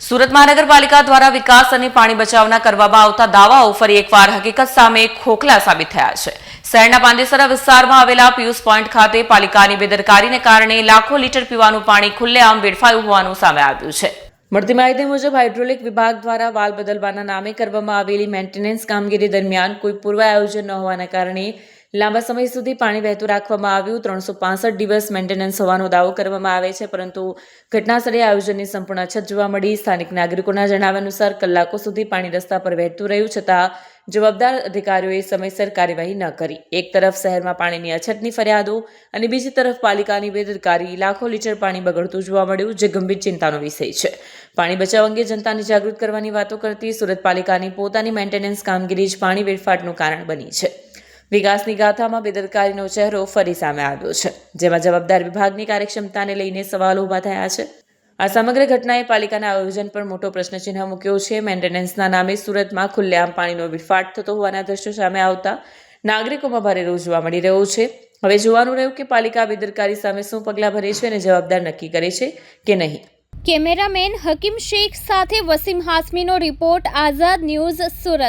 સુરત મહાનગરપાલિકા દ્વારા વિકાસ અને પાણી બચાવના કરવામાં આવતા દાવાઓ ફરી એકવાર હકીકત સામે ખોખલા સાબિત થયા છે। શહેરના પાંદેસરા વિસ્તારમાં આવેલા પિયુષ પોઈન્ટ ખાતે પાલિકાની બેદરકારીને કારણે લાખો લીટર પીવાનું પાણી ખુલ્લેઆમ વેડફાયું હોવાનું સામે આવ્યું છે। મળતી માહિતી મુજબ હાઇડ્રોલિક વિભાગ દ્વારા વાલ બદલવાના નામે કરવામાં આવેલી મેન્ટેનન્સ કામગીરી દરમિયાન કોઈ પૂર્વ આયોજન ન હોવાના કારણે લાંબા સમય સુધી પાણી વહેતું રાખવામાં આવ્યું। 365 દિવસ મેન્ટેનન્સ હોવાનો દાવો કરવામાં આવે છે, પરંતુ ઘટનાસ્થળે આયોજનની સંપૂર્ણ અછત જોવા મળી। સ્થાનિક નાગરિકોના જણાવ્યા અનુસાર કલાકો સુધી પાણી રસ્તા પર વહેતું રહ્યું છતાં જવાબદાર અધિકારીઓએ સમયસર કાર્યવાહી ન કરી। એક તરફ શહેરમાં પાણીની અછતની ફરિયાદો અને બીજી તરફ પાલિકાની બેદરકારી, લાખો લીટર પાણી બગડતું જોવા મળ્યું, જે ગંભીર ચિંતાનો વિષય છે। પાણી બચાવ અંગે જનતાને જાગૃત કરવાની વાતો કરતી સુરત પાલિકાની પોતાની મેન્ટેનન્સ કામગીરી જ પાણી વેડફાટનું કારણ બની છે। વિકાસની ગાથામાં બેદરકારીનો ચહેરો ફરી સામે આવ્યો છે, જેમાં જવાબદાર વિભાગની કાર્યક્ષમતાને લઈને સવાલો ઊભા થયા છે। આ સમગ્ર ઘટનાએ પાલિકાના આયોજન પર મોટો પ્રશ્નચિહ્ન મૂક્યો છે। મેન્ટેનન્સના નામે સુરતમાં ખુલ્લેઆમ પાણીનો વેડફાટ થતો હોવાના દ્રશ્યો સામે આવતા નાગરિકોમાં ભારે રોષ જોવા મળી રહ્યો છે। હવે જોવાનું રહ્યું કે પાલિકા બેદરકારી સામે શું પગલાં ભરે છે અને જવાબદાર નક્કી કરે છે કે નહીં। કેમેરામેન હકીમ શેખ સાથે વસીમ હાસમીનો રિપોર્ટ, આઝાદ ન્યૂઝ, સુરત।